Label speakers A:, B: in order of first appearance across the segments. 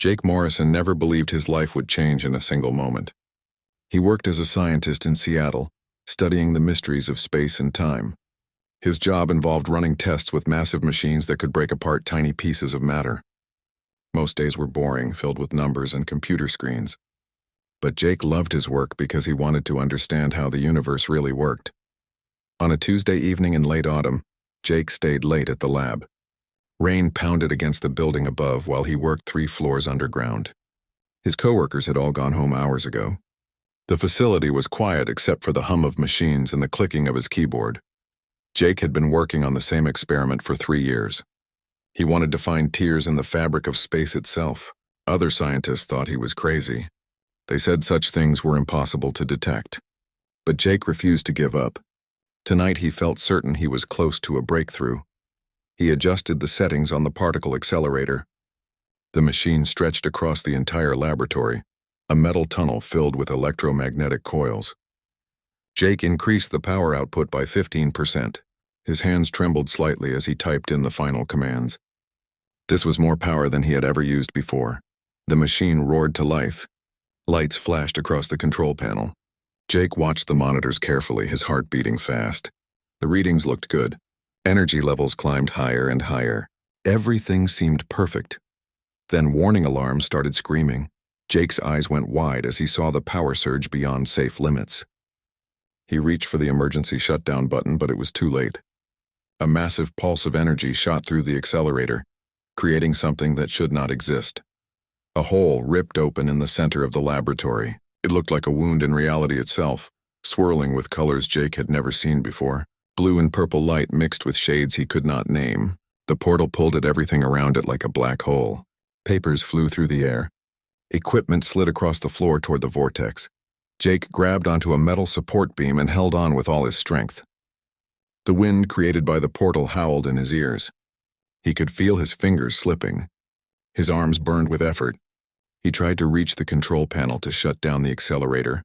A: Jake Morrison never believed his life would change in a single moment. He worked as a scientist in Seattle, studying the mysteries of space and time. His job involved running tests with massive machines that could break apart tiny pieces of matter. Most days were boring, filled with numbers and computer screens. But Jake loved his work because he wanted to understand how the universe really worked. On a Tuesday evening in late autumn, Jake stayed late at the lab. Rain pounded against the building above while he worked 3 floors underground. His coworkers had all gone home hours ago. The facility was quiet except for the hum of machines and the clicking of his keyboard. Jake had been working on the same experiment for 3 years. He wanted to find tears in the fabric of space itself. Other scientists thought he was crazy. They said such things were impossible to detect. But Jake refused to give up. Tonight he felt certain he was close to a breakthrough. He adjusted the settings on the particle accelerator. The machine stretched across the entire laboratory, a metal tunnel filled with electromagnetic coils. Jake increased the power output by 15%. His hands trembled slightly as he typed in the final commands. This was more power than he had ever used before. The machine roared to life. Lights flashed across the control panel. Jake watched the monitors carefully, his heart beating fast. The readings looked good. Energy levels climbed higher and higher. Everything seemed perfect. Then warning alarms started screaming. Jake's eyes went wide as he saw the power surge beyond safe limits. He reached for the emergency shutdown button, but it was too late. A massive pulse of energy shot through the accelerator, creating something that should not exist. A hole ripped open in the center of the laboratory. It looked like a wound in reality itself, swirling with colors Jake had never seen before. Blue and purple light mixed with shades he could not name. The portal pulled at everything around it like a black hole. Papers flew through the air. Equipment slid across the floor toward the vortex. Jake grabbed onto a metal support beam and held on with all his strength. The wind created by the portal howled in his ears. He could feel his fingers slipping. His arms burned with effort. He tried to reach the control panel to shut down the accelerator,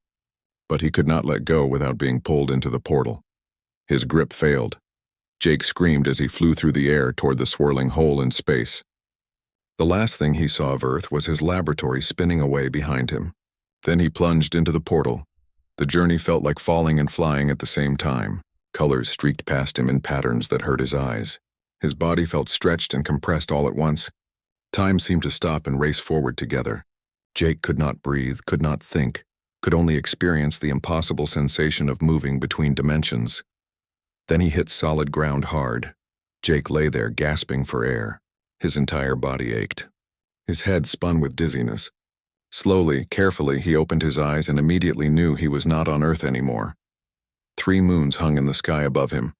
A: but he could not let go without being pulled into the portal. His grip failed. Jake screamed as he flew through the air toward the swirling hole in space. The last thing he saw of Earth was his laboratory spinning away behind him. Then he plunged into the portal. The journey felt like falling and flying at the same time. Colors streaked past him in patterns that hurt his eyes. His body felt stretched and compressed all at once. Time seemed to stop and race forward together. Jake could not breathe, could not think, could only experience the impossible sensation of moving between dimensions. Then he hit solid ground hard. Jake lay there gasping for air. His entire body ached. His head spun with dizziness. Slowly, carefully, he opened his eyes and immediately knew he was not on Earth anymore. 3 moons hung in the sky above him.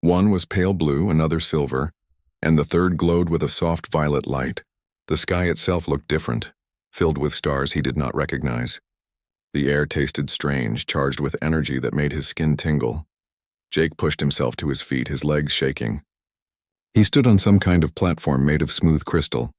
A: One was pale blue, another silver, and the third glowed with a soft violet light. The sky itself looked different, filled with stars he did not recognize. The air tasted strange, charged with energy that made his skin tingle. Jake pushed himself to his feet, his legs shaking. He stood on some kind of platform made of smooth crystal.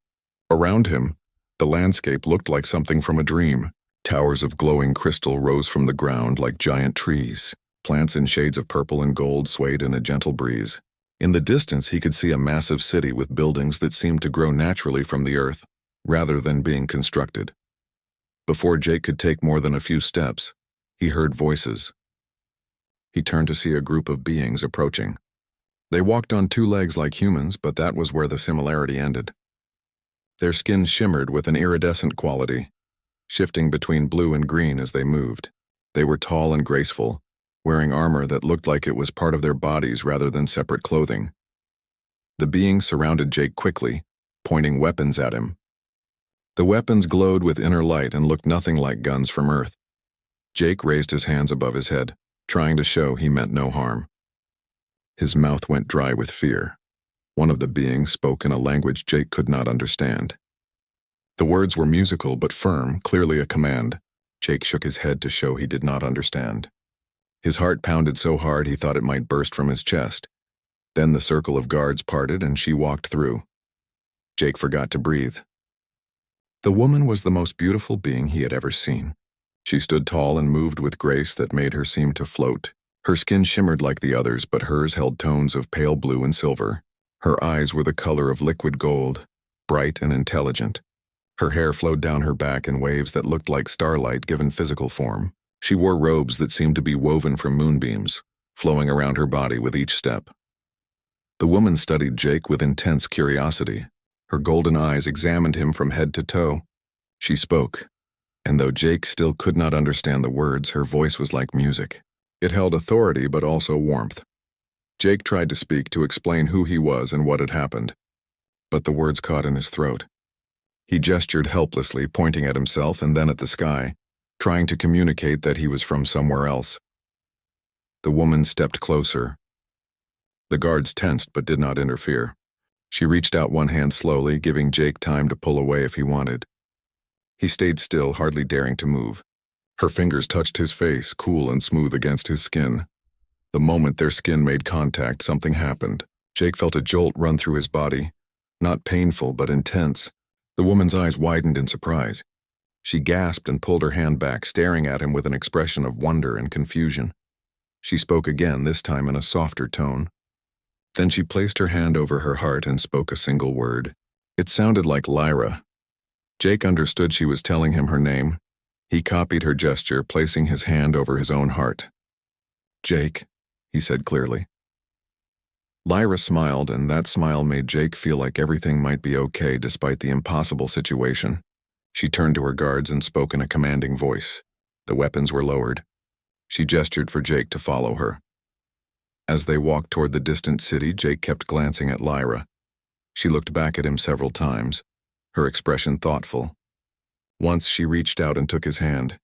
A: Around him, the landscape looked like something from a dream. Towers of glowing crystal rose from the ground like giant trees. Plants in shades of purple and gold swayed in a gentle breeze. In the distance, he could see a massive city with buildings that seemed to grow naturally from the earth, rather than being constructed. Before Jake could take more than a few steps, he heard voices. He turned to see a group of beings approaching. They walked on 2 legs like humans, but that was where the similarity ended. Their skin shimmered with an iridescent quality, shifting between blue and green as they moved. They were tall and graceful, wearing armor that looked like it was part of their bodies rather than separate clothing. The beings surrounded Jake quickly, pointing weapons at him. The weapons glowed with inner light and looked nothing like guns from Earth. Jake raised his hands above his head, trying to show he meant no harm. His mouth went dry with fear. One of the beings spoke in a language Jake could not understand. The words were musical but firm, clearly a command. Jake shook his head to show he did not understand. His heart pounded so hard he thought it might burst from his chest. Then the circle of guards parted and she walked through. Jake forgot to breathe. The woman was the most beautiful being he had ever seen. She stood tall and moved with grace that made her seem to float. Her skin shimmered like the others, but hers held tones of pale blue and silver. Her eyes were the color of liquid gold, bright and intelligent. Her hair flowed down her back in waves that looked like starlight given physical form. She wore robes that seemed to be woven from moonbeams, flowing around her body with each step. The woman studied Jake with intense curiosity. Her golden eyes examined him from head to toe. She spoke, and though Jake still could not understand the words, her voice was like music. It held authority but also warmth. Jake tried to speak to explain who he was and what had happened, but the words caught in his throat. He gestured helplessly, pointing at himself and then at the sky, trying to communicate that he was from somewhere else. The woman stepped closer. The guards tensed but did not interfere. She reached out one hand slowly, giving Jake time to pull away if he wanted. He stayed still, hardly daring to move. Her fingers touched his face, cool and smooth against his skin. The moment their skin made contact, something happened. Jake felt a jolt run through his body. Not painful, but intense. The woman's eyes widened in surprise. She gasped and pulled her hand back, staring at him with an expression of wonder and confusion. She spoke again, this time in a softer tone. Then she placed her hand over her heart and spoke a single word. It sounded like Lyra. Jake understood she was telling him her name. He copied her gesture, placing his hand over his own heart. "Jake," he said clearly. Lyra smiled, and that smile made Jake feel like everything might be okay despite the impossible situation. She turned to her guards and spoke in a commanding voice. The weapons were lowered. She gestured for Jake to follow her. As they walked toward the distant city, Jake kept glancing at Lyra. She looked back at him several times, her expression thoughtful. Once she reached out and took his hand.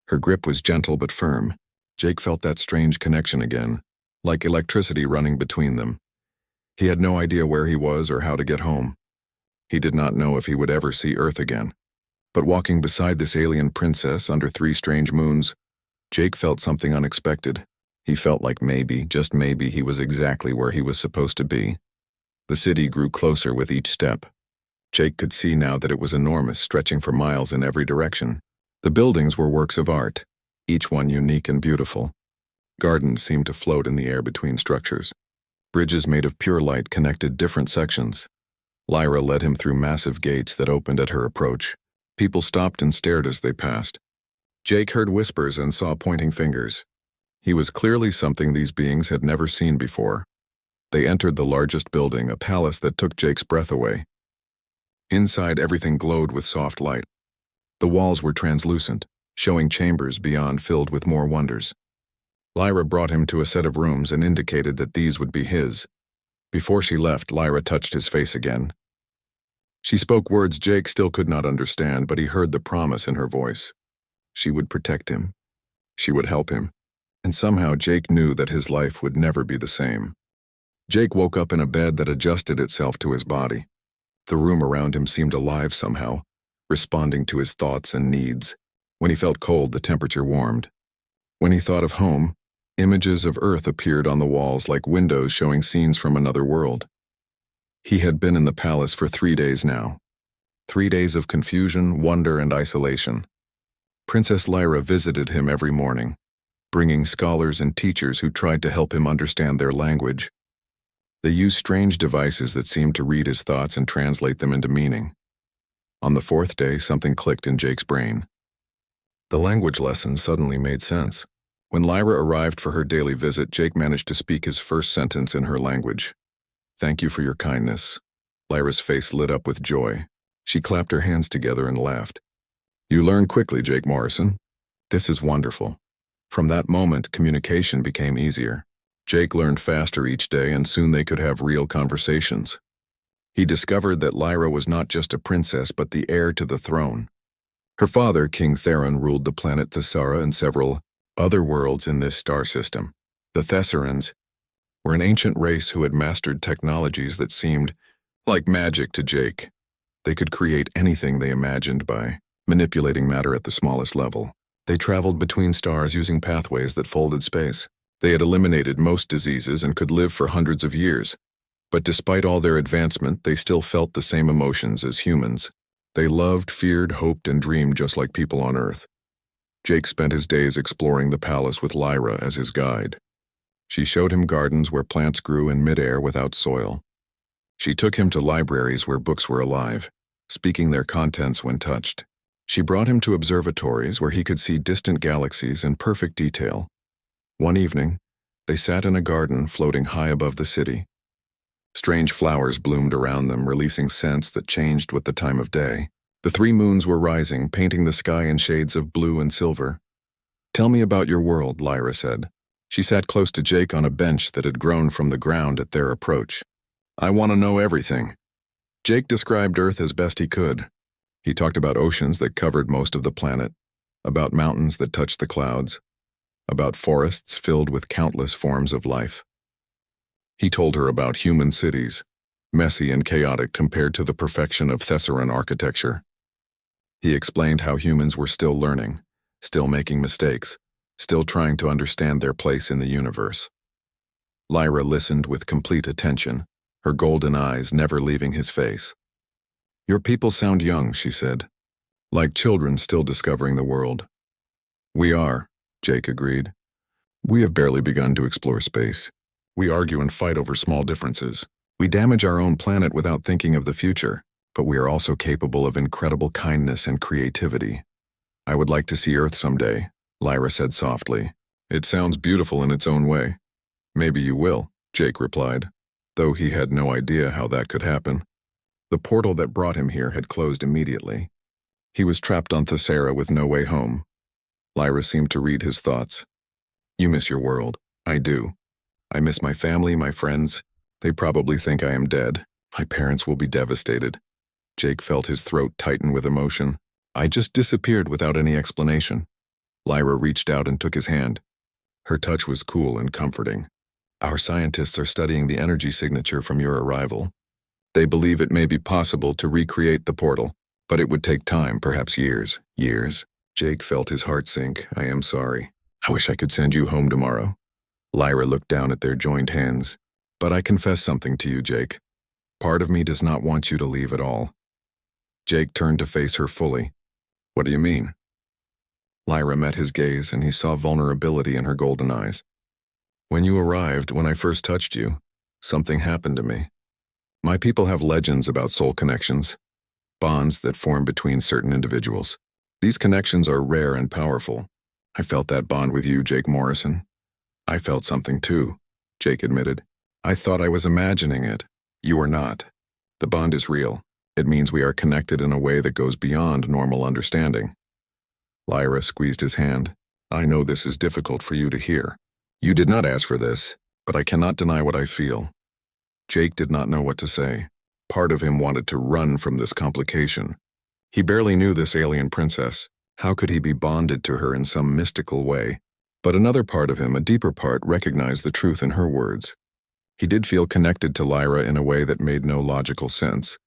A: Her grip was gentle but firm. Jake felt that strange connection again, like electricity running between them. He had no idea where he was or how to get home. He did not know if he would ever see Earth again. But walking beside this alien princess under 3 strange moons, Jake felt something unexpected. He felt like maybe, just maybe, he was exactly where he was supposed to be. The city grew closer with each step. Jake could see now that it was enormous, stretching for miles in every direction. The buildings were works of art, each one unique and beautiful. Gardens seemed to float in the air between structures. Bridges made of pure light connected different sections. Lyra led him through massive gates that opened at her approach. People stopped and stared as they passed. Jake heard whispers and saw pointing fingers. He was clearly something these beings had never seen before. They entered the largest building, a palace that took Jake's breath away. Inside, everything glowed with soft light. The walls were translucent, showing chambers beyond filled with more wonders. Lyra brought him to a set of rooms and indicated that these would be his. Before she left, Lyra touched his face again. She spoke words Jake still could not understand, but he heard the promise in her voice. She would protect him. She would help him. And somehow Jake knew that his life would never be the same. Jake woke up in a bed that adjusted itself to his body. The room around him seemed alive somehow, responding to his thoughts and needs. When he felt cold, the temperature warmed. When he thought of home, images of Earth appeared on the walls like windows showing scenes from another world. He had been in the palace for 3 days now. 3 days of confusion, wonder, and isolation. Princess Lyra visited him every morning, bringing scholars and teachers who tried to help him understand their language. They used strange devices that seemed to read his thoughts and translate them into meaning. On the 4th day, something clicked in Jake's brain. The language lesson suddenly made sense. When Lyra arrived for her daily visit, Jake managed to speak his first sentence in her language. "Thank you for your kindness." Lyra's face lit up with joy. She clapped her hands together and laughed. "You learn quickly, Jake Morrison. This is wonderful." From that moment, communication became easier. Jake learned faster each day, and soon they could have real conversations. He discovered that Lyra was not just a princess, but the heir to the throne. Her father, King Theron, ruled the planet Thessara and several other worlds in this star system. The Thessarans were an ancient race who had mastered technologies that seemed like magic to Jake. They could create anything they imagined by manipulating matter at the smallest level. They traveled between stars using pathways that folded space. They had eliminated most diseases and could live for hundreds of years. But despite all their advancement, they still felt the same emotions as humans. They loved, feared, hoped, and dreamed just like people on Earth. Jake spent his days exploring the palace with Lyra as his guide. She showed him gardens where plants grew in midair without soil. She took him to libraries where books were alive. speaking their contents when touched. She brought him to observatories where he could see distant galaxies in perfect detail. One evening, they sat in a garden floating high above the city. Strange flowers bloomed around them, releasing scents that changed with the time of day. The 3 moons were rising, painting the sky in shades of blue and silver. "Tell me about your world," Lyra said. She sat close to Jake on a bench that had grown from the ground at their approach. "I want to know everything." Jake described Earth as best he could. He talked about oceans that covered most of the planet, about mountains that touched the clouds, about forests filled with countless forms of life. He told her about human cities, messy and chaotic compared to the perfection of Thessaran architecture. He explained how humans were still learning, still making mistakes, still trying to understand their place in the universe. Lyra listened with complete attention, her golden eyes never leaving his face. "Your people sound young," she said, "like children still discovering the world." "We are," Jake agreed. "We have barely begun to explore space. We argue and fight over small differences. We damage our own planet without thinking of the future, but we are also capable of incredible kindness and creativity. I would like to see Earth someday," Lyra said softly. "It sounds beautiful in its own way." "Maybe you will," Jake replied, though he had no idea how that could happen. The portal that brought him here had closed immediately. He was trapped on Thessera with no way home. Lyra seemed to read his thoughts. "You miss your world." "I do. I miss my family, my friends. They probably think I am dead. My parents will be devastated." Jake felt his throat tighten with emotion. "I just disappeared without any explanation." Lyra reached out and took his hand. Her touch was cool and comforting. "Our scientists are studying the energy signature from your arrival. They believe it may be possible to recreate the portal, but it would take time, perhaps years." "Years?" Jake felt his heart sink. "I am sorry. I wish I could send you home tomorrow." Lyra looked down at their joined hands. "But I confess something to you, Jake. Part of me does not want you to leave at all." Jake turned to face her fully. "What do you mean?" Lyra met his gaze, and he saw vulnerability in her golden eyes. "When you arrived, when I first touched you, something happened to me. My people have legends about soul connections, bonds that form between certain individuals. These connections are rare and powerful. I felt that bond with you, Jake Morrison." "I felt something too," Jake admitted. "I thought I was imagining it. You are not. The bond is real. It means we are connected in a way that goes beyond normal understanding." Lyra squeezed his hand. "I know this is difficult for you to hear. You did not ask for this, but I cannot deny what I feel." Jake did not know what to say. Part of him wanted to run from this complication. He barely knew this alien princess. How could he be bonded to her in some mystical way? But another part of him, a deeper part, recognized the truth in her words. He did feel connected to Lyra in a way that made no logical sense.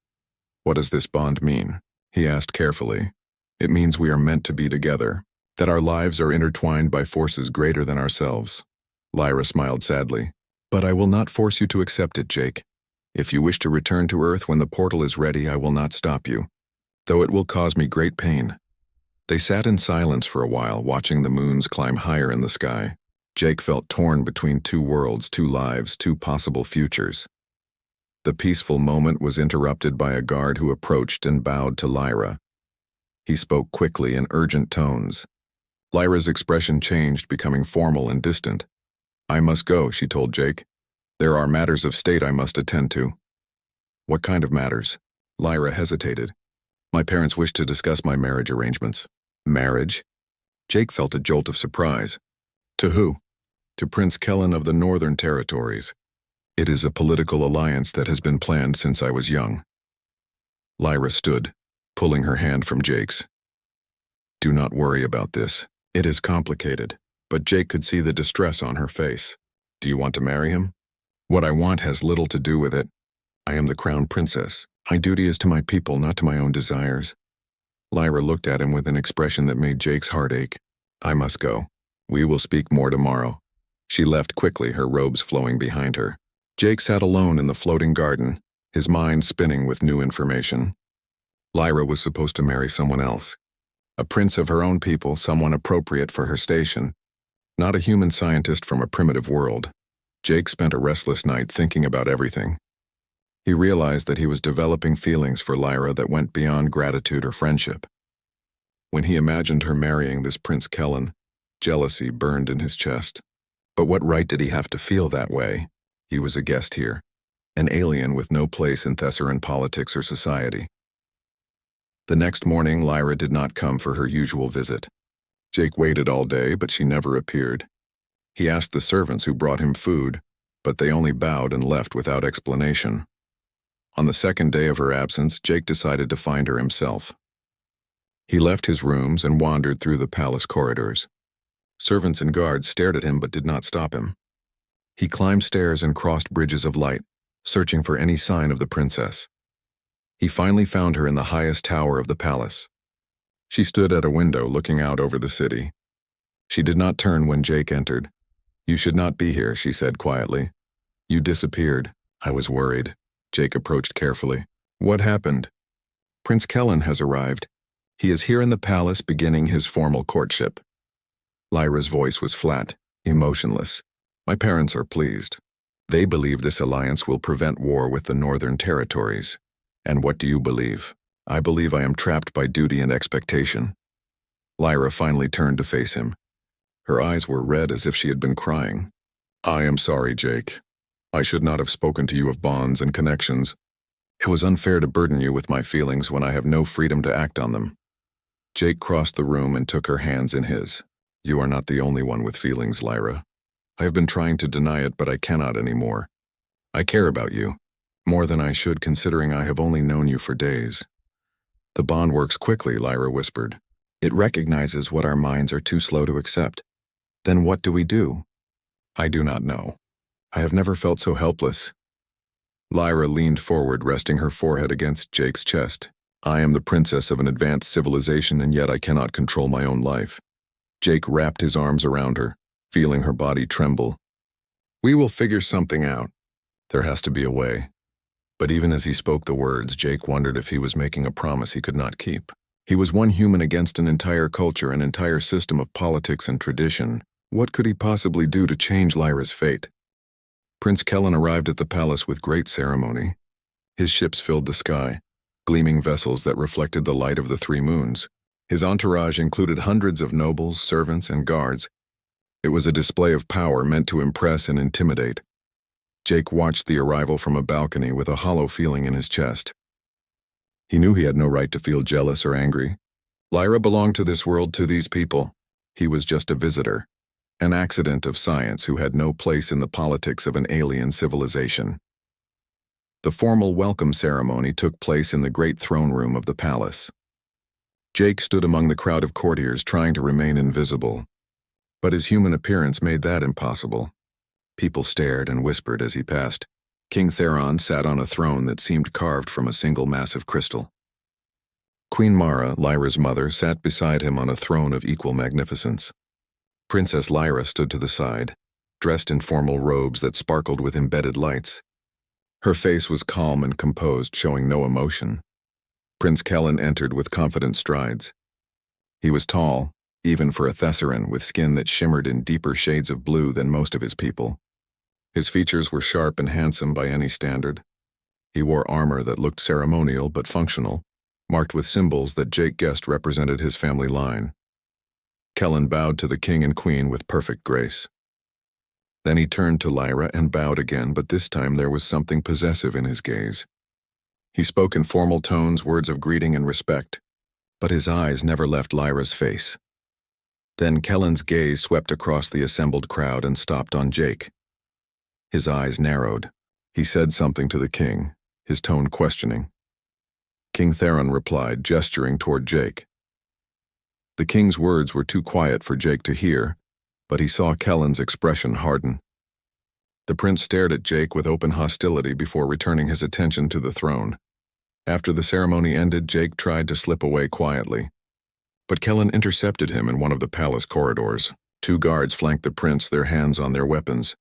A: "What does this bond mean?" he asked carefully. "It means we are meant to be together, that our lives are intertwined by forces greater than ourselves." Lyra smiled sadly. "But I will not force you to accept it, Jake. If you wish to return to Earth when the portal is ready, I will not stop you, though it will cause me great pain." They sat in silence for a while, watching the moons climb higher in the sky. Jake felt torn between 2 worlds, 2 lives, 2 possible futures. The peaceful moment was interrupted by a guard who approached and bowed to Lyra. He spoke quickly in urgent tones. Lyra's expression changed, becoming formal and distant. "I must go," she told Jake. "There are matters of state I must attend to." "What kind of matters?" Lyra hesitated. "My parents wish to discuss my marriage arrangements." "Marriage?" Jake felt a jolt of surprise. "To who?" "To Prince Kellen of the Northern Territories. It is a political alliance that has been planned since I was young." Lyra stood, pulling her hand from Jake's. "Do not worry about this. It is complicated," but Jake could see the distress on her face. "Do you want to marry him?" "What I want has little to do with it. I am the crown princess. My duty is to my people, not to my own desires." Lyra looked at him with an expression that made Jake's heart ache. "I must go. We will speak more tomorrow." She left quickly, her robes flowing behind her. Jake sat alone in the floating garden, his mind spinning with new information. Lyra was supposed to marry someone else. A prince of her own people, someone appropriate for her station. Not a human scientist from a primitive world. Jake spent a restless night thinking about everything. He realized that he was developing feelings for Lyra that went beyond gratitude or friendship. When he imagined her marrying this Prince Kellen, jealousy burned in his chest. But what right did he have to feel that way? He was a guest here, an alien with no place in Thessaran politics or society. The next morning, Lyra did not come for her usual visit. Jake waited all day, but she never appeared. He asked the servants who brought him food, but they only bowed and left without explanation. On the second day of her absence, Jake decided to find her himself. He left his rooms and wandered through the palace corridors. Servants and guards stared at him but did not stop him. He climbed stairs and crossed bridges of light, searching for any sign of the princess. He finally found her in the highest tower of the palace. She stood at a window looking out over the city. She did not turn when Jake entered. "You should not be here," she said quietly. "You disappeared. I was worried." Jake approached carefully. "What happened?" "Prince Kellen has arrived. He is here in the palace beginning his formal courtship." Lyra's voice was flat, emotionless. "My parents are pleased. They believe this alliance will prevent war with the northern territories. And what do you believe?" "I believe I am trapped by duty and expectation." Lyra finally turned to face him. Her eyes were red as if she had been crying. "I am sorry, Jake. I should not have spoken to you of bonds and connections. It was unfair to burden you with my feelings when I have no freedom to act on them." Jake crossed the room and took her hands in his. "You are not the only one with feelings, Lyra. I have been trying to deny it, but I cannot anymore. I care about you, more than I should considering I have only known you for days." "The bond works quickly," Lyra whispered. "It recognizes what our minds are too slow to accept. Then what do we do?" "I do not know. I have never felt so helpless." Lyra leaned forward, resting her forehead against Jake's chest. "I am the princess of an advanced civilization, and yet I cannot control my own life." Jake wrapped his arms around her, feeling her body tremble. "We will figure something out. There has to be a way." But even as he spoke the words, Jake wondered if he was making a promise he could not keep. He was one human against an entire culture, an entire system of politics and tradition. What could he possibly do to change Lyra's fate? Prince Kellen arrived at the palace with great ceremony. His ships filled the sky, gleaming vessels that reflected the light of the three moons. His entourage included hundreds of nobles, servants, and guards. It was a display of power meant to impress and intimidate. Jake watched the arrival from a balcony with a hollow feeling in his chest. He knew he had no right to feel jealous or angry. Lyra belonged to this world, to these people. He was just a visitor, an accident of science who had no place in the politics of an alien civilization. The formal welcome ceremony took place in the great throne room of the palace. Jake stood among the crowd of courtiers trying to remain invisible, but his human appearance made that impossible. People stared and whispered as he passed. King Theron sat on a throne that seemed carved from a single massive crystal. Queen Mara, Lyra's mother, sat beside him on a throne of equal magnificence. Princess Lyra stood to the side, dressed in formal robes that sparkled with embedded lights. Her face was calm and composed, showing no emotion. Prince Kellen entered with confident strides. He was tall, even for a Thessaran, with skin that shimmered in deeper shades of blue than most of his people. His features were sharp and handsome by any standard. He wore armor that looked ceremonial but functional, marked with symbols that Jake guessed represented his family line. Kellen bowed to the king and queen with perfect grace. Then he turned to Lyra and bowed again, but this time there was something possessive in his gaze. He spoke in formal tones, words of greeting and respect, but his eyes never left Lyra's face. Then Kellen's gaze swept across the assembled crowd and stopped on Jake. His eyes narrowed. He said something to the king, his tone questioning. King Theron replied, gesturing toward Jake. The king's words were too quiet for Jake to hear, but he saw Kellen's expression harden. The prince stared at Jake with open hostility before returning his attention to the throne. After the ceremony ended, Jake tried to slip away quietly, but Kellen intercepted him in one of the palace corridors. Two guards flanked the prince, their hands on their weapons.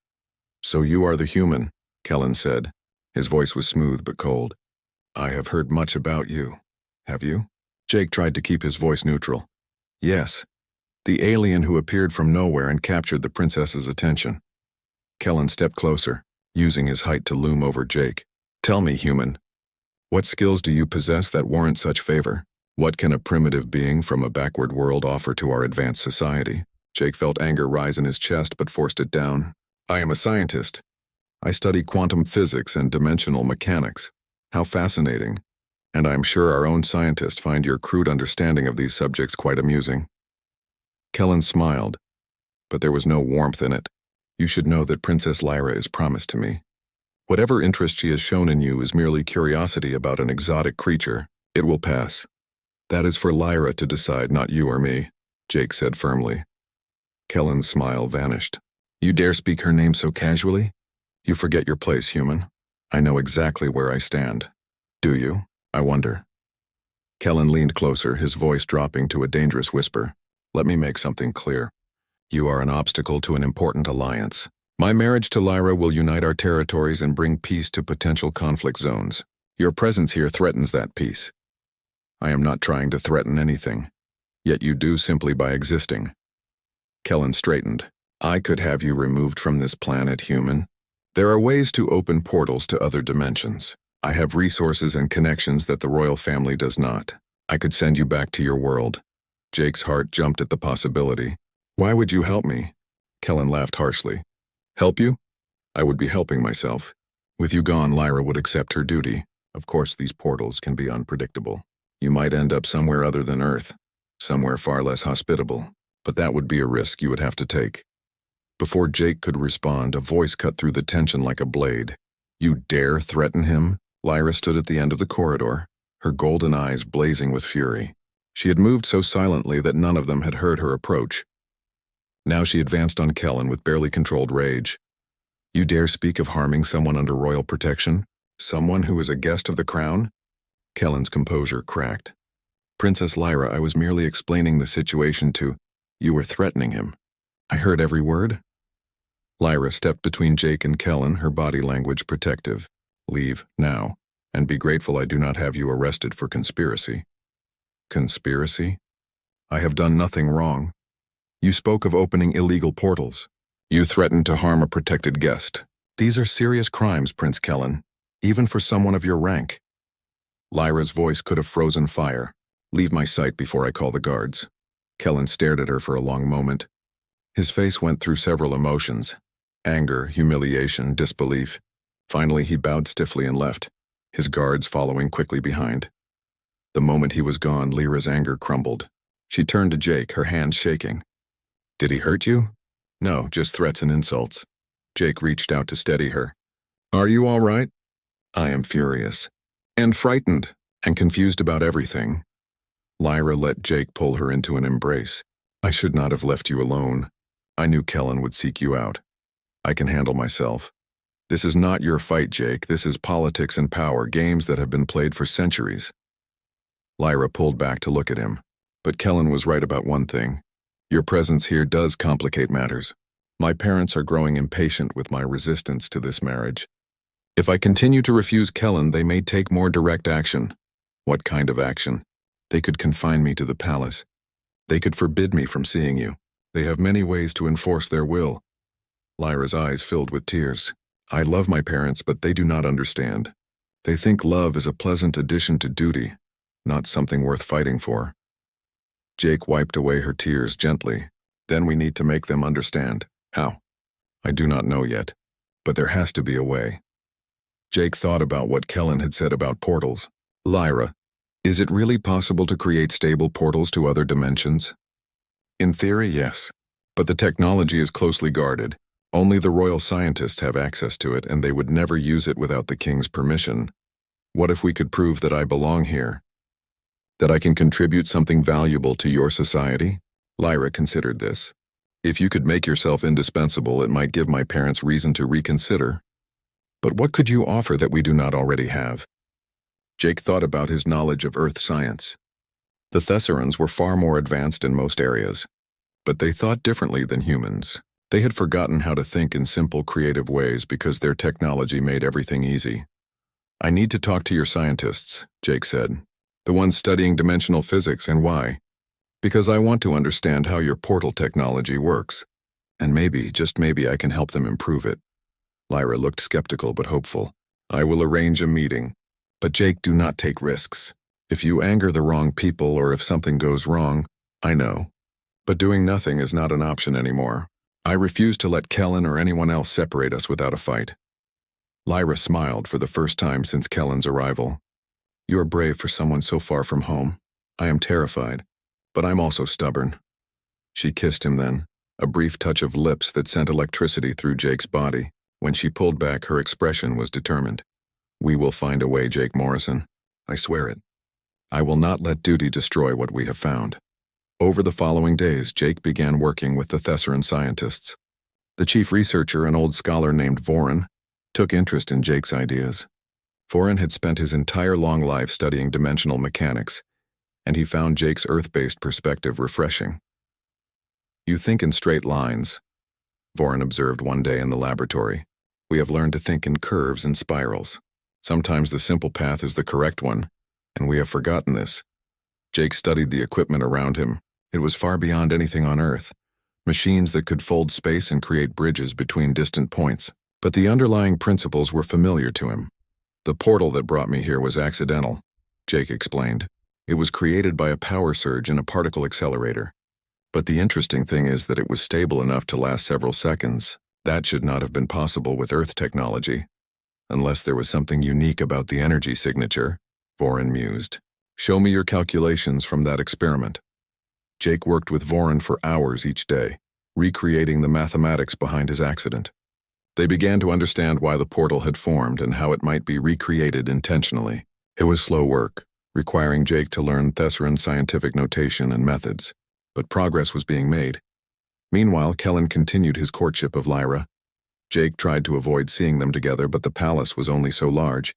A: "So you are the human," Kellen said. His voice was smooth but cold. "I have heard much about you. Have you?" Jake tried to keep his voice neutral. "Yes. The alien who appeared from nowhere and captured the princess's attention." Kellen stepped closer, using his height to loom over Jake. Tell me, human, what skills do you possess that warrant such favor? What can a primitive being from a backward world offer to our advanced society? Jake felt anger rise in his chest but forced it down. I am a scientist. I study quantum physics and dimensional mechanics. How fascinating. And I am sure our own scientists find your crude understanding of these subjects quite amusing. Kellen smiled, but there was no warmth in it. You should know that Princess Lyra is promised to me. Whatever interest she has shown in you is merely curiosity about an exotic creature. It will pass. That is for Lyra to decide, not you or me, Jake said firmly. Kellen's smile vanished. You dare speak her name so casually? You forget your place, human. I know exactly where I stand. Do you? I wonder. Kellen leaned closer, his voice dropping to a dangerous whisper. Let me make something clear. You are an obstacle to an important alliance. My marriage to Lyra will unite our territories and bring peace to potential conflict zones. Your presence here threatens that peace. I am not trying to threaten anything, yet you do simply by existing. Kellen straightened. I could have you removed from this planet, human. There are ways to open portals to other dimensions. I have resources and connections that the royal family does not. I could send you back to your world. Jake's heart jumped at the possibility. Why would you help me? Kellen laughed harshly. Help you? I would be helping myself. With you gone, Lyra would accept her duty. Of course, these portals can be unpredictable. You might end up somewhere other than Earth, somewhere far less hospitable, but that would be a risk you would have to take. Before Jake could respond, a voice cut through the tension like a blade. You dare threaten him? Lyra stood at the end of the corridor, her golden eyes blazing with fury. She had moved so silently that none of them had heard her approach. Now she advanced on Kellen with barely controlled rage. You dare speak of harming someone under royal protection? Someone who is a guest of the crown? Kellen's composure cracked. Princess Lyra, I was merely explaining the situation to... You were threatening him. I heard every word. Lyra stepped between Jake and Kellen, her body language protective. Leave, now, and be grateful I do not have you arrested for conspiracy. Conspiracy? I have done nothing wrong. You spoke of opening illegal portals. You threatened to harm a protected guest. These are serious crimes, Prince Kellen, even for someone of your rank. Lyra's voice could have frozen fire. Leave my sight before I call the guards. Kellen stared at her for a long moment. His face went through several emotions. Anger, humiliation, disbelief. Finally, he bowed stiffly and left, his guards following quickly behind. The moment he was gone, Lyra's anger crumbled. She turned to Jake, her hands shaking. Did he hurt you? No, just threats and insults. Jake reached out to steady her. Are you all right? I am furious. And frightened, and confused about everything. Lyra let Jake pull her into an embrace. I should not have left you alone. I knew Kellen would seek you out. I can handle myself. This is not your fight, Jake. This is politics and power, games that have been played for centuries. Lyra pulled back to look at him. But Kellen was right about one thing. Your presence here does complicate matters. My parents are growing impatient with my resistance to this marriage. If I continue to refuse Kellen, they may take more direct action. What kind of action? They could confine me to the palace. They could forbid me from seeing you. They have many ways to enforce their will. Lyra's eyes filled with tears. I love my parents, but they do not understand. They think love is a pleasant addition to duty, not something worth fighting for. Jake wiped away her tears gently. Then we need to make them understand. How? I do not know yet, but there has to be a way. Jake thought about what Kellen had said about portals. Lyra, is it really possible to create stable portals to other dimensions? In theory, yes, but the technology is closely guarded. Only the royal scientists have access to it, and they would never use it without the king's permission. What if we could prove that I belong here? That I can contribute something valuable to your society? Lyra considered this. If you could make yourself indispensable, it might give my parents reason to reconsider. But what could you offer that we do not already have? Jake thought about his knowledge of Earth science. The Thesserans were far more advanced in most areas, but they thought differently than humans. They had forgotten how to think in simple, creative ways because their technology made everything easy. I need to talk to your scientists, Jake said. The ones studying dimensional physics, and why? Because I want to understand how your portal technology works. And maybe, just maybe, I can help them improve it. Lyra looked skeptical but hopeful. I will arrange a meeting. But Jake, do not take risks. If you anger the wrong people or if something goes wrong, I know. But doing nothing is not an option anymore. I refuse to let Kellen or anyone else separate us without a fight. Lyra smiled for the first time since Kellen's arrival. You are brave for someone so far from home. I am terrified, but I'm also stubborn. She kissed him then, a brief touch of lips that sent electricity through Jake's body. When she pulled back, her expression was determined. We will find a way, Jake Morrison. I swear it. I will not let duty destroy what we have found. Over the following days, Jake began working with the Thessaran scientists. The chief researcher, an old scholar named Voren, took interest in Jake's ideas. Voren had spent his entire long life studying dimensional mechanics, and he found Jake's Earth-based perspective refreshing. You think in straight lines, Voren observed one day in the laboratory. We have learned to think in curves and spirals. Sometimes the simple path is the correct one, and we have forgotten this. Jake studied the equipment around him. It was far beyond anything on Earth. Machines that could fold space and create bridges between distant points. But the underlying principles were familiar to him. The portal that brought me here was accidental, Jake explained. It was created by a power surge in a particle accelerator. But the interesting thing is that it was stable enough to last several seconds. That should not have been possible with Earth technology. Unless there was something unique about the energy signature, Voren mused. Show me your calculations from that experiment. Jake worked with Voren for hours each day, recreating the mathematics behind his accident. They began to understand why the portal had formed and how it might be recreated intentionally. It was slow work, requiring Jake to learn Thessaran scientific notation and methods, but progress was being made. Meanwhile, Kellen continued his courtship of Lyra. Jake tried to avoid seeing them together, but the palace was only so large.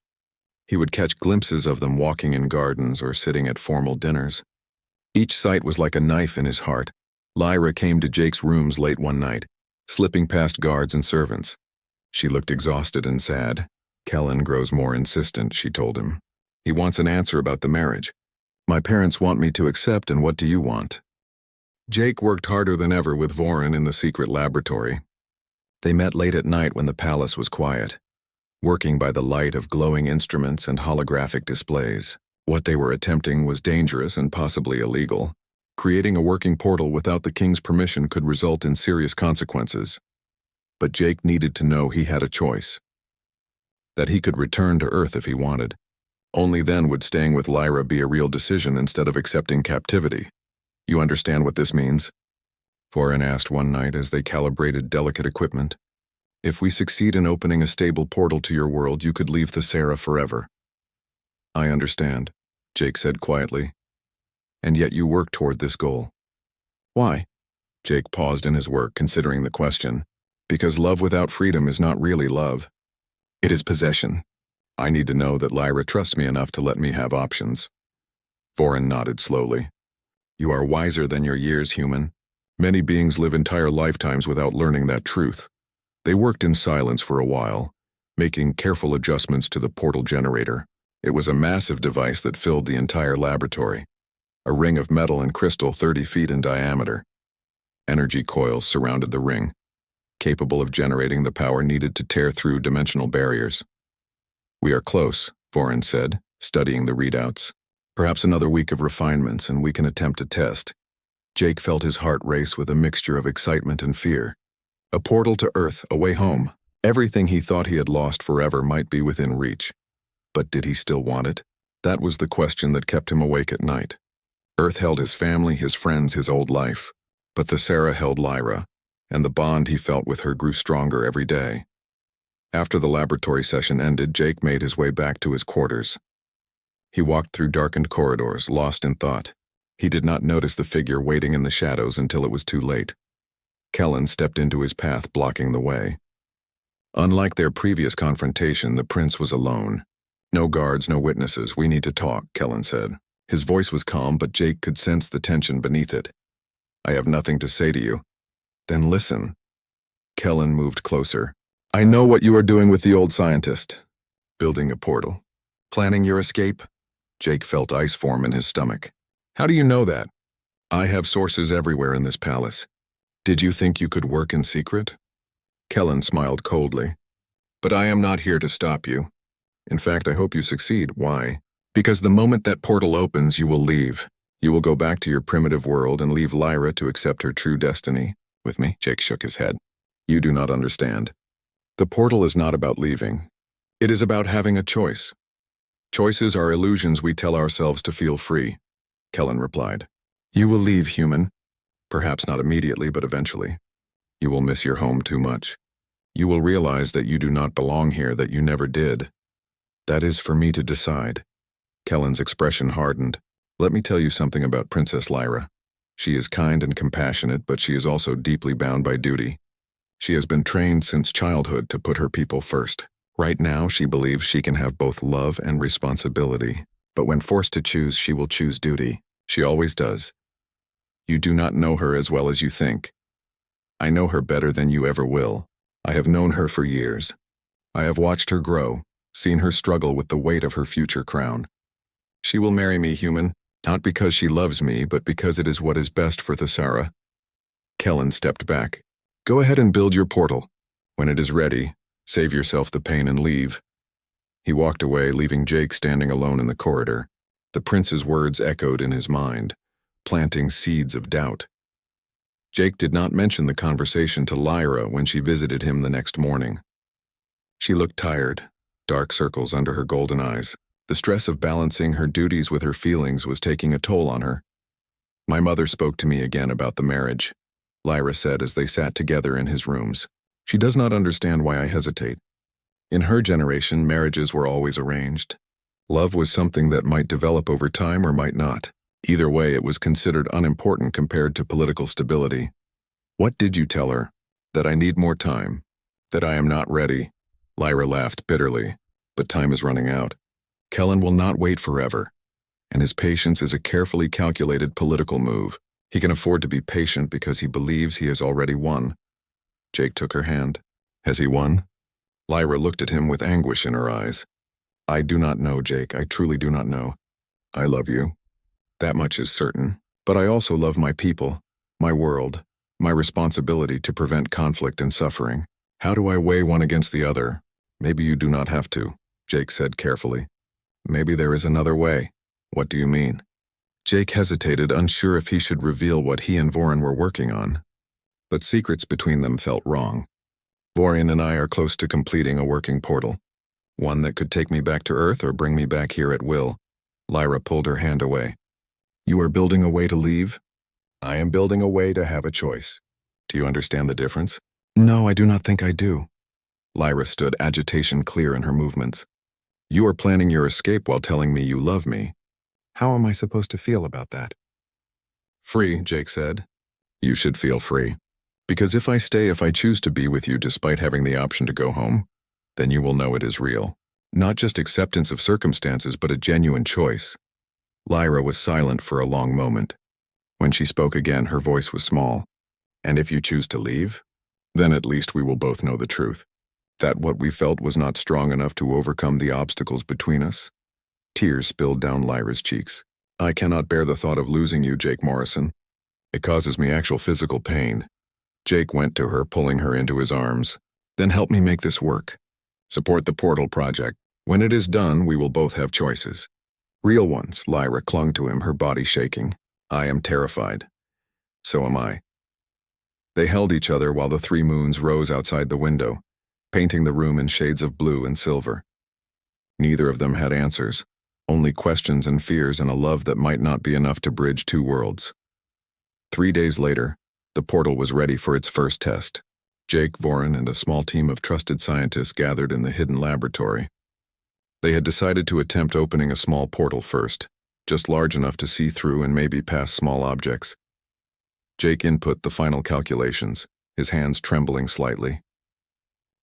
A: He would catch glimpses of them walking in gardens or sitting at formal dinners. Each sight was like a knife in his heart. Lyra came to Jake's rooms late one night, slipping past guards and servants. She looked exhausted and sad. Kellen grows more insistent, she told him. He wants an answer about the marriage. My parents want me to accept, and what do you want? Jake worked harder than ever with Voren in the secret laboratory. They met late at night when the palace was quiet, working by the light of glowing instruments and holographic displays. What they were attempting was dangerous and possibly illegal. Creating a working portal without the king's permission could result in serious consequences. But Jake needed to know he had a choice. That he could return to Earth if he wanted. Only then would staying with Lyra be a real decision instead of accepting captivity. You understand what this means? Voren asked one night as they calibrated delicate equipment. If we succeed in opening a stable portal to your world, you could leave Thessara forever. I understand, Jake said quietly. And yet you work toward this goal. Why? Jake paused in his work, considering the question. Because love without freedom is not really love. It is possession. I need to know that Lyra trusts me enough to let me have options. Voren nodded slowly. You are wiser than your years, human. Many beings live entire lifetimes without learning that truth. They worked in silence for a while, making careful adjustments to the portal generator. It was a massive device that filled the entire laboratory. A ring of metal and crystal 30 feet in diameter. Energy coils surrounded the ring, capable of generating the power needed to tear through dimensional barriers. We are close, Voren said, studying the readouts. Perhaps another week of refinements and we can attempt a test. Jake felt his heart race with a mixture of excitement and fear. A portal to Earth, a way home. Everything he thought he had lost forever might be within reach. But did he still want it? That was the question that kept him awake at night. Earth held his family, his friends, his old life. But Thessara held Lyra, and the bond he felt with her grew stronger every day. After the laboratory session ended, Jake made his way back to his quarters. He walked through darkened corridors, lost in thought. He did not notice the figure waiting in the shadows until it was too late. Kellen stepped into his path, blocking the way. Unlike their previous confrontation, the prince was alone. No guards, no witnesses. We need to talk, Kellen said. His voice was calm, but Jake could sense the tension beneath it. I have nothing to say to you. Then listen. Kellen moved closer. I know what you are doing with the old scientist. Building a portal. Planning your escape? Jake felt ice form in his stomach. How do you know that? I have sources everywhere in this palace. Did you think you could work in secret? Kellen smiled coldly. But I am not here to stop you. In fact, I hope you succeed. Why? Because the moment that portal opens, you will leave. You will go back to your primitive world and leave Lyra to accept her true destiny. With me? Jake shook his head. You do not understand. The portal is not about leaving. It is about having a choice. Choices are illusions we tell ourselves to feel free, Kellen replied. You will leave, human. Perhaps not immediately, but eventually. You will miss your home too much. You will realize that you do not belong here, that you never did. That is for me to decide. Kellen's expression hardened. Let me tell you something about Princess Lyra. She is kind and compassionate, but she is also deeply bound by duty. She has been trained since childhood to put her people first. Right now, she believes she can have both love and responsibility, but when forced to choose, she will choose duty. She always does. You do not know her as well as you think. I know her better than you ever will. I have known her for years. I have watched her grow, seen her struggle with the weight of her future crown. She will marry me, human, not because she loves me, but because it is what is best for Thesara. Kellen stepped back. Go ahead and build your portal. When it is ready, save yourself the pain and leave. He walked away, leaving Jake standing alone in the corridor. The prince's words echoed in his mind, planting seeds of doubt. Jake did not mention the conversation to Lyra when she visited him the next morning. She looked tired, dark circles under her golden eyes. The stress of balancing her duties with her feelings was taking a toll on her. My mother spoke to me again about the marriage, Lyra said as they sat together in his rooms. She does not understand why I hesitate. In her generation, marriages were always arranged. Love was something that might develop over time or might not. Either way, it was considered unimportant compared to political stability. What did you tell her? That I need more time? That I am not ready? Lyra laughed bitterly. But time is running out. Kellen will not wait forever, and his patience is a carefully calculated political move. He can afford to be patient because he believes he has already won. Jake took her hand. Has he won? Lyra looked at him with anguish in her eyes. I do not know, Jake. I truly do not know. I love you. That much is certain. But I also love my people, my world, my responsibility to prevent conflict and suffering. How do I weigh one against the other? Maybe you do not have to, Jake said carefully. Maybe there is another way. What do you mean? Jake hesitated, unsure if he should reveal what he and Vorin were working on. But secrets between them felt wrong. Vorin and I are close to completing a working portal. One that could take me back to Earth or bring me back here at will. Lyra pulled her hand away. You are building a way to leave? I am building a way to have a choice. Do you understand the difference? No, I do not think I do. Lyra stood, agitation clear in her movements. You are planning your escape while telling me you love me. How am I supposed to feel about that? Free, Jake said. You should feel free. Because if I choose to be with you despite having the option to go home, then you will know it is real. Not just acceptance of circumstances, but a genuine choice. Lyra was silent for a long moment. When she spoke again, her voice was small. And if you choose to leave, then at least we will both know the truth. That what we felt was not strong enough to overcome the obstacles between us. Tears spilled down Lyra's cheeks. I cannot bear the thought of losing you, Jake Morrison. It causes me actual physical pain. Jake went to her, pulling her into his arms. Then help me make this work. Support the portal project. When it is done, we will both have choices. Real ones. Lyra clung to him, her body shaking. I am terrified. So am I. They held each other while the 3 moons rose outside the window, painting the room in shades of blue and silver. Neither of them had answers, only questions and fears and a love that might not be enough to bridge 2 worlds. 3 days later, the portal was ready for its first test. Jake, Vorin, and a small team of trusted scientists gathered in the hidden laboratory. They had decided to attempt opening a small portal first, just large enough to see through and maybe past small objects. Jake input the final calculations, his hands trembling slightly.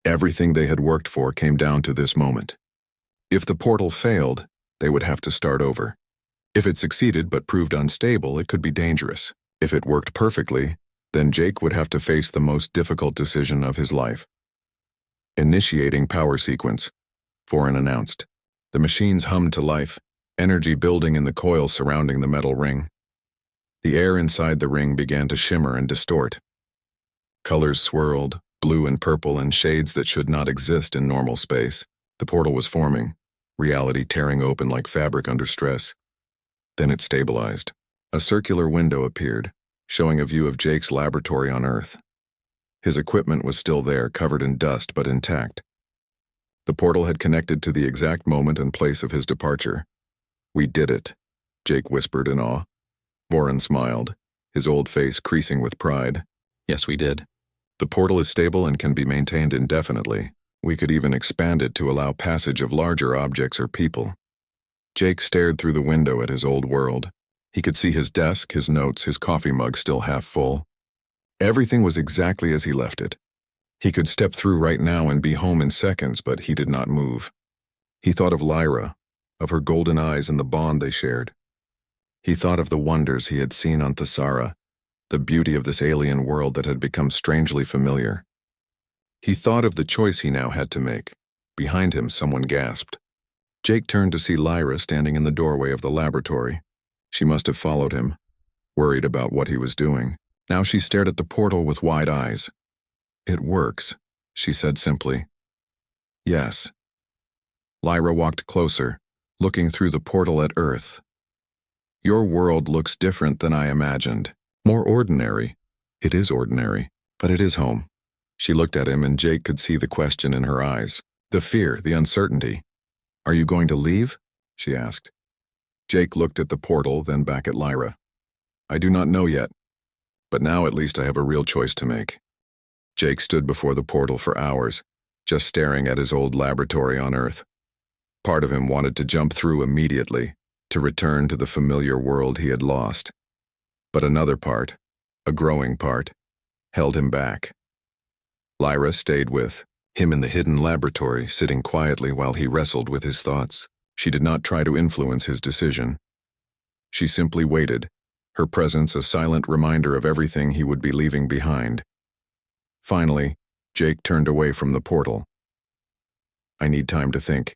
A: Everything they had worked for came down to this moment. If the portal failed, they would have to start over. If it succeeded but proved unstable, it could be dangerous. If it worked perfectly, then Jake would have to face the most difficult decision of his life. Initiating power sequence, Vorin announced. The machines hummed to life, energy building in the coil surrounding the metal ring. The air inside the ring began to shimmer and distort. Colors swirled, blue and purple in shades that should not exist in normal space. The portal was forming, reality tearing open like fabric under stress. Then it stabilized. A circular window appeared, showing a view of Jake's laboratory on Earth. His equipment was still there, covered in dust but intact. The portal had connected to the exact moment and place of his departure. "We did it," Jake whispered in awe. Voran smiled, his old face creasing with pride.
B: "Yes, we did.
A: "The portal is stable and can be maintained indefinitely. We could even expand it to allow passage of larger objects or people." Jake stared through the window at his old world. He could see his desk, his notes, his coffee mug still half full. Everything was exactly as he left it. He could step through right now and be home in seconds, but he did not move. He thought of Lyra, of her golden eyes and the bond they shared. He thought of the wonders he had seen on Thesara, the beauty of this alien world that had become strangely familiar. He thought of the choice he now had to make. Behind him, someone gasped. Jake turned to see Lyra standing in the doorway of the laboratory. She must have followed him, worried about what he was doing. Now she stared at the portal with wide eyes. "It works," she said simply. "Yes." Lyra walked closer, looking through the portal at Earth. "Your world looks different than I imagined. More ordinary." "It is ordinary, but it is home." She looked at him and Jake could see the question in her eyes, the fear, the uncertainty. "Are you going to leave?" she asked. Jake looked at the portal, then back at Lyra. "I do not know yet, but now at least I have a real choice to make." Jake stood before the portal for hours, just staring at his old laboratory on Earth. Part of him wanted to jump through immediately, to return to the familiar world he had lost. But another part, a growing part, held him back. Lyra stayed with him in the hidden laboratory, sitting quietly while he wrestled with his thoughts. She did not try to influence his decision. She simply waited, her presence a silent reminder of everything he would be leaving behind. Finally, Jake turned away from the portal. "I need time to think."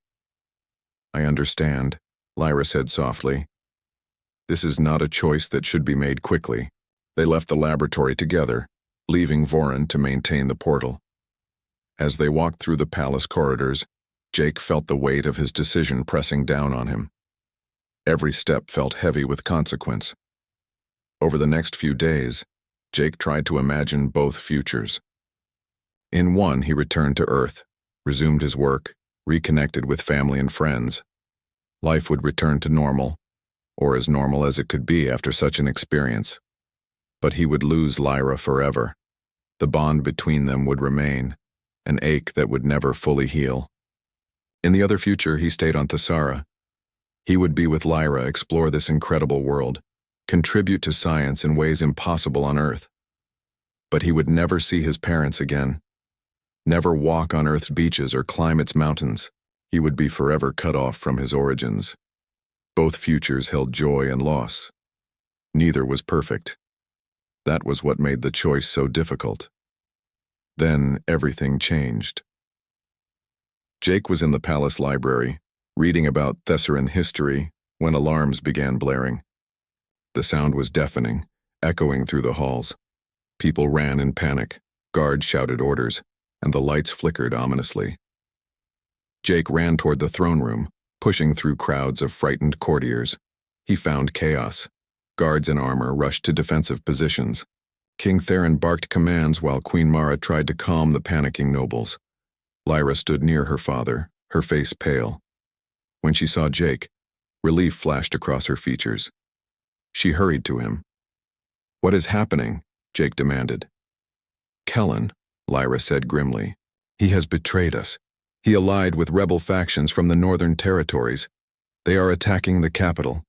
A: "I understand," Lyra said softly. "This is not a choice that should be made quickly." They left the laboratory together, leaving Voran to maintain the portal. As they walked through the palace corridors, Jake felt the weight of his decision pressing down on him. Every step felt heavy with consequence. Over the next few days, Jake tried to imagine both futures. In one, he returned to Earth, resumed his work, reconnected with family and friends. Life would return to normal, or as normal as it could be after such an experience. But he would lose Lyra forever. The bond between them would remain, an ache that would never fully heal. In the other future, he stayed on Thesara. He would be with Lyra, explore this incredible world, contribute to science in ways impossible on Earth. But he would never see his parents again, never walk on Earth's beaches or climb its mountains. He would be forever cut off from his origins. Both futures held joy and loss. Neither was perfect. That was what made the choice so difficult. Then everything changed. Jake was in the palace library, reading about Thessaran history, when alarms began blaring. The sound was deafening, echoing through the halls. People ran in panic, guards shouted orders, and the lights flickered ominously. Jake ran toward the throne room, pushing through crowds of frightened courtiers. He found chaos. Guards in armor rushed to defensive positions. King Theron barked commands while Queen Mara tried to calm the panicking nobles. Lyra stood near her father, her face pale. When she saw Jake, relief flashed across her features. She hurried to him. "What is happening?" Jake demanded. "Kellen," Lyra said grimly. "He has betrayed us. He allied with rebel factions from the northern territories. They are attacking the capital."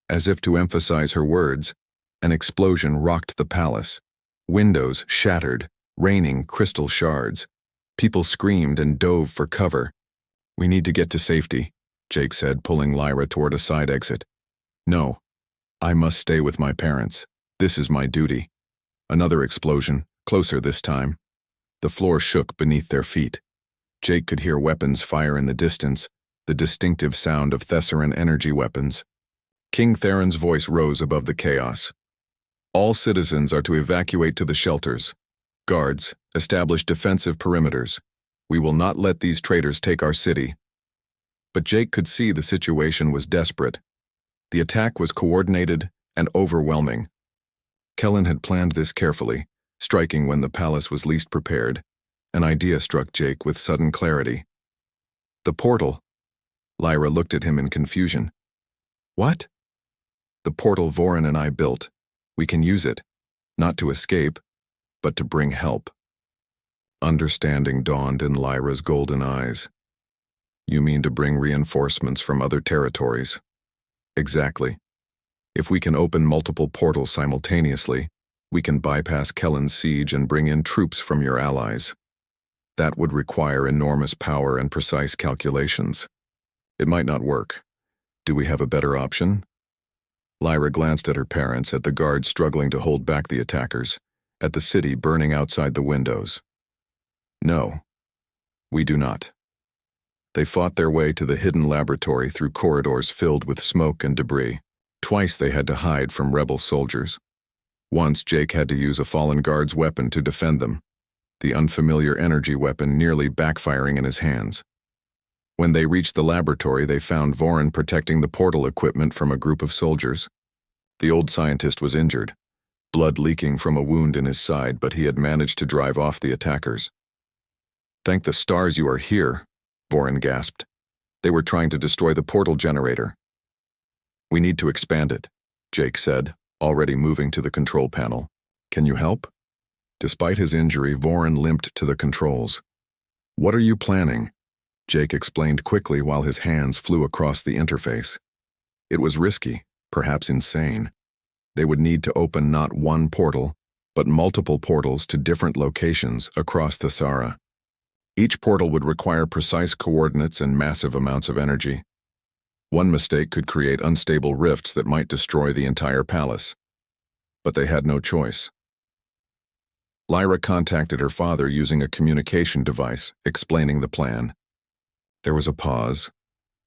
A: As if to emphasize her words, an explosion rocked the palace. Windows shattered, raining crystal shards. People screamed and dove for cover. "We need to get to safety," Jake said, pulling Lyra toward a side exit. "No, I must stay with my parents. This is my duty." Another explosion, closer this time. The floor shook beneath their feet. Jake could hear weapons fire in the distance, the distinctive sound of Thessaran energy weapons. King Theron's voice rose above the chaos. "All citizens are to evacuate to the shelters. Guards, establish defensive perimeters. We will not let these traitors take our city." But Jake could see the situation was desperate. The attack was coordinated and overwhelming. Kellen had planned this carefully, striking when the palace was least prepared. An idea struck Jake with sudden clarity. The portal. Lyra looked at him in confusion. What? The portal Vorin and I built. We can use it, not to escape, but to bring help. Understanding dawned in Lyra's golden eyes. You mean to bring reinforcements from other territories? Exactly. If we can open multiple portals simultaneously, we can bypass Kellen's siege and bring in troops from your allies. That would require enormous power and precise calculations. It might not work. Do we have a better option? Lyra glanced at her parents, at the guards struggling to hold back the attackers, at the city burning outside the windows. No, we do not. They fought their way to the hidden laboratory through corridors filled with smoke and debris. Twice they had to hide from rebel soldiers. Once Jake had to use a fallen guard's weapon to defend them, the unfamiliar energy weapon nearly backfiring in his hands. When they reached the laboratory, they found Vorin protecting the portal equipment from a group of soldiers. The old scientist was injured, blood leaking from a wound in his side, but he had managed to drive off the attackers. Thank the stars you are here, Vorin gasped. They were trying to destroy the portal generator. We need to expand it, Jake said, already moving to the control panel. Can you help? Despite his injury, Vorin limped to the controls. What are you planning? Jake explained quickly while his hands flew across the interface. It was risky, perhaps insane. They would need to open not one portal, but multiple portals to different locations across the Sara. Each portal would require precise coordinates and massive amounts of energy. One mistake could create unstable rifts that might destroy the entire palace. But they had no choice. Lyra contacted her father using a communication device, explaining the plan. There was a pause.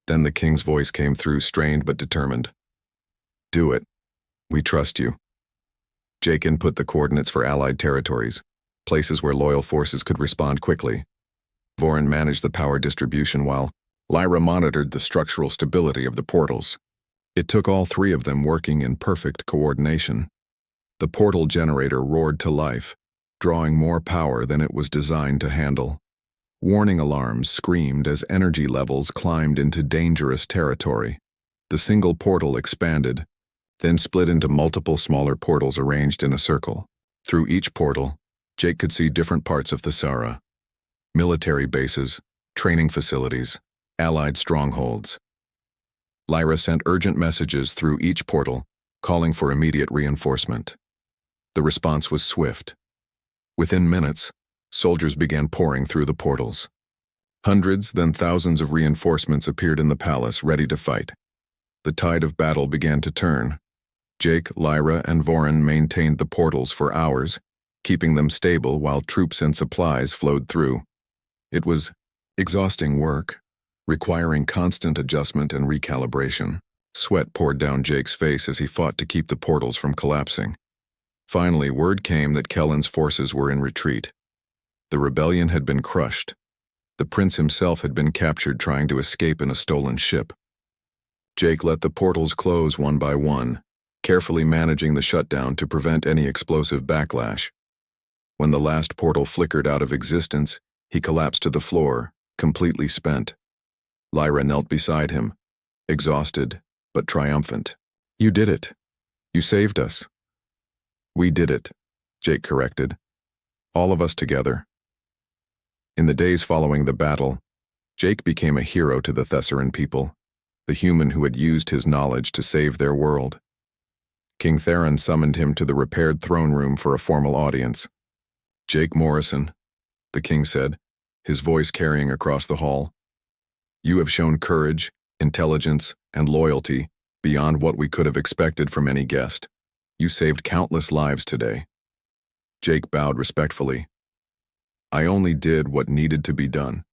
A: Then the king's voice came through, strained but determined. Do it. We trust you. Jake input the coordinates for allied territories, places where loyal forces could respond quickly. Vorin managed the power distribution while Lyra monitored the structural stability of the portals. It took all three of them working in perfect coordination. The portal generator roared to life, drawing more power than it was designed to handle. Warning alarms screamed as energy levels climbed into dangerous territory. The single portal expanded, then split into multiple smaller portals arranged in a circle. Through each portal, Jake could see different parts of the Sara. Military bases, training facilities, allied strongholds. Lyra sent urgent messages through each portal, calling for immediate reinforcement. The response was swift. Within minutes, soldiers began pouring through the portals. Hundreds, then thousands of reinforcements appeared in the palace, ready to fight. The tide of battle began to turn. Jake, Lyra, and Vorin maintained the portals for hours, keeping them stable while troops and supplies flowed through. It was exhausting work, requiring constant adjustment and recalibration. Sweat poured down Jake's face as he fought to keep the portals from collapsing. Finally, word came that Kellen's forces were in retreat. The rebellion had been crushed. The prince himself had been captured trying to escape in a stolen ship. Jake let the portals close one by one, carefully managing the shutdown to prevent any explosive backlash. When the last portal flickered out of existence, he collapsed to the floor, completely spent. Lyra knelt beside him, exhausted but triumphant. You did it. You saved us. We did it, Jake corrected. All of us together. In the days following the battle, Jake became a hero to the Thessaran people, the human who had used his knowledge to save their world. King Theron summoned him to the repaired throne room for a formal audience. Jake Morrison, the king said, his voice carrying across the hall. You have shown courage, intelligence, and loyalty beyond what we could have expected from any guest. You saved countless lives today. Jake bowed respectfully. I only did what needed to be done.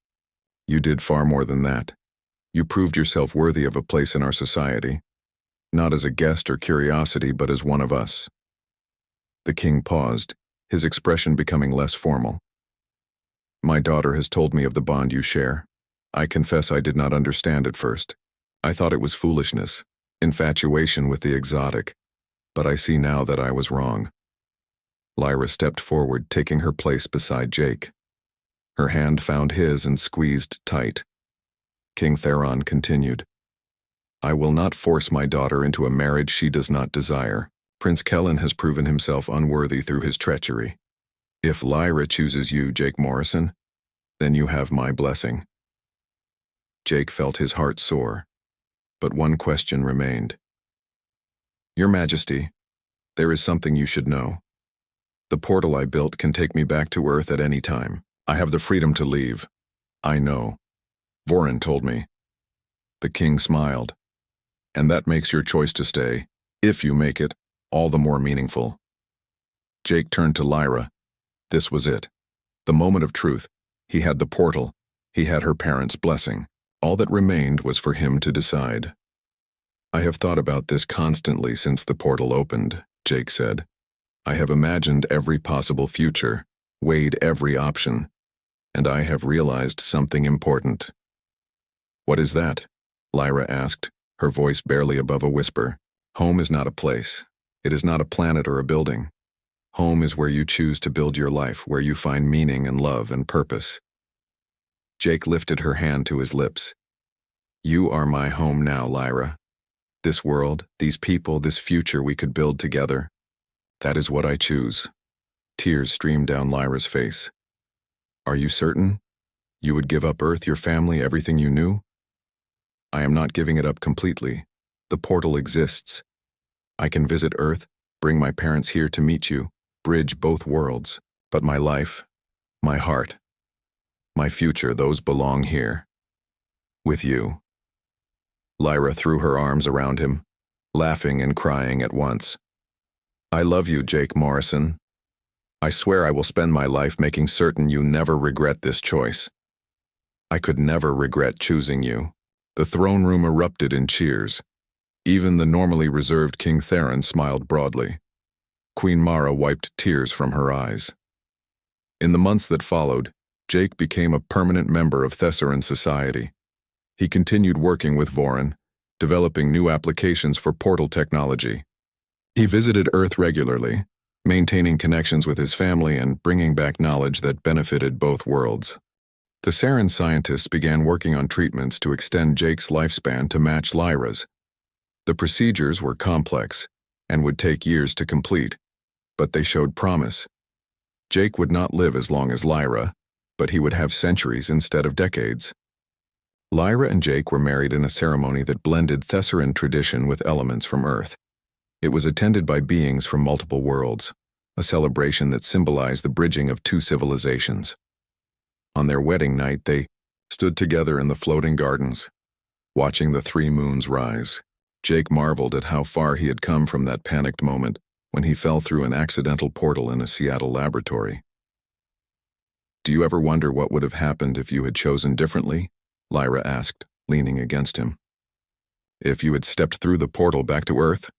A: You did far more than that. You proved yourself worthy of a place in our society, not as a guest or curiosity, but as one of us. The king paused, his expression becoming less formal. My daughter has told me of the bond you share. I confess I did not understand at first. I thought it was foolishness, infatuation with the exotic, but I see now that I was wrong. Lyra stepped forward, taking her place beside Jake. Her hand found his and squeezed tight. King Theron continued, I will not force my daughter into a marriage she does not desire. Prince Kellen has proven himself unworthy through his treachery. If Lyra chooses you, Jake Morrison, then you have my blessing. Jake felt his heart soar, but one question remained. Your Majesty, there is something you should know. The portal I built can take me back to Earth at any time. I have the freedom to leave. I know. Vorin told me. The king smiled. And that makes your choice to stay, if you make it, all the more meaningful. Jake turned to Lyra. This was it. The moment of truth. He had the portal. He had her parents' blessing. All that remained was for him to decide. I have thought about this constantly since the portal opened, Jake said. I have imagined every possible future, weighed every option, and I have realized something important. What is that? Lyra asked, her voice barely above a whisper. Home is not a place. It is not a planet or a building. Home is where you choose to build your life, where you find meaning and love and purpose. Jake lifted her hand to his lips. You are my home now, Lyra. This world, these people, this future we could build together. That is what I choose. Tears streamed down Lyra's face. Are you certain? You would give up Earth, your family, everything you knew? I am not giving it up completely. The portal exists. I can visit Earth, bring my parents here to meet you, bridge both worlds. But my life, my heart, my future, those belong here. With you. Lyra threw her arms around him, laughing and crying at once. I love you, Jake Morrison. I swear I will spend my life making certain you never regret this choice. I could never regret choosing you. The throne room erupted in cheers. Even the normally reserved King Theron smiled broadly. Queen Mara wiped tears from her eyes. In the months that followed, Jake became a permanent member of Thessaran society. He continued working with Vorin, developing new applications for portal technology. He visited Earth regularly, maintaining connections with his family and bringing back knowledge that benefited both worlds. The Saran scientists began working on treatments to extend Jake's lifespan to match Lyra's. The procedures were complex and would take years to complete, but they showed promise. Jake would not live as long as Lyra, but he would have centuries instead of decades. Lyra and Jake were married in a ceremony that blended Thessaran tradition with elements from Earth. It was attended by beings from multiple worlds, a celebration that symbolized the bridging of two civilizations. On their wedding night, they stood together in the floating gardens, watching the three moons rise. Jake marveled at how far he had come from that panicked moment when he fell through an accidental portal in a Seattle laboratory. Do you ever wonder what would have happened if you had chosen differently? Lyra asked, leaning against him. If you had stepped through the portal back to Earth?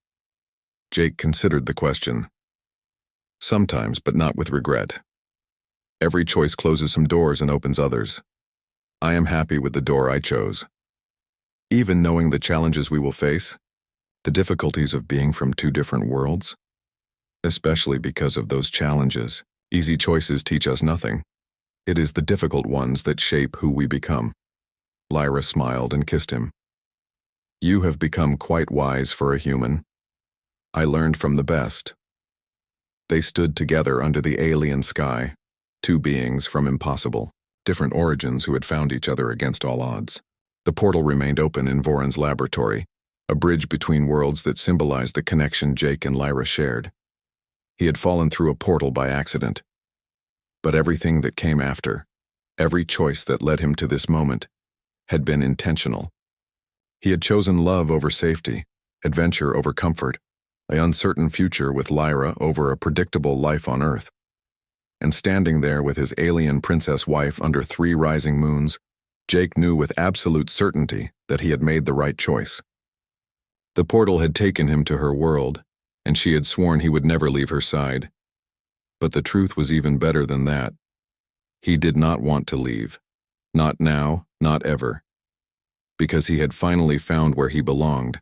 A: Jake considered the question. Sometimes, but not with regret. Every choice closes some doors and opens others. I am happy with the door I chose. Even knowing the challenges we will face, the difficulties of being from two different worlds, especially because of those challenges, easy choices teach us nothing. It is the difficult ones that shape who we become. Lyra smiled and kissed him. You have become quite wise for a human. I learned from the best. They stood together under the alien sky, two beings from impossible, different origins who had found each other against all odds. The portal remained open in Vorin's laboratory, a bridge between worlds that symbolized the connection Jake and Lyra shared. He had fallen through a portal by accident. But everything that came after, every choice that led him to this moment, had been intentional. He had chosen love over safety, adventure over comfort, an uncertain future with Lyra over a predictable life on Earth. And standing there with his alien princess wife under three rising moons, Jake knew with absolute certainty that he had made the right choice. The portal had taken him to her world, and she had sworn he would never leave her side. But the truth was even better than that. He did not want to leave. Not now, not ever. Because he had finally found where he belonged,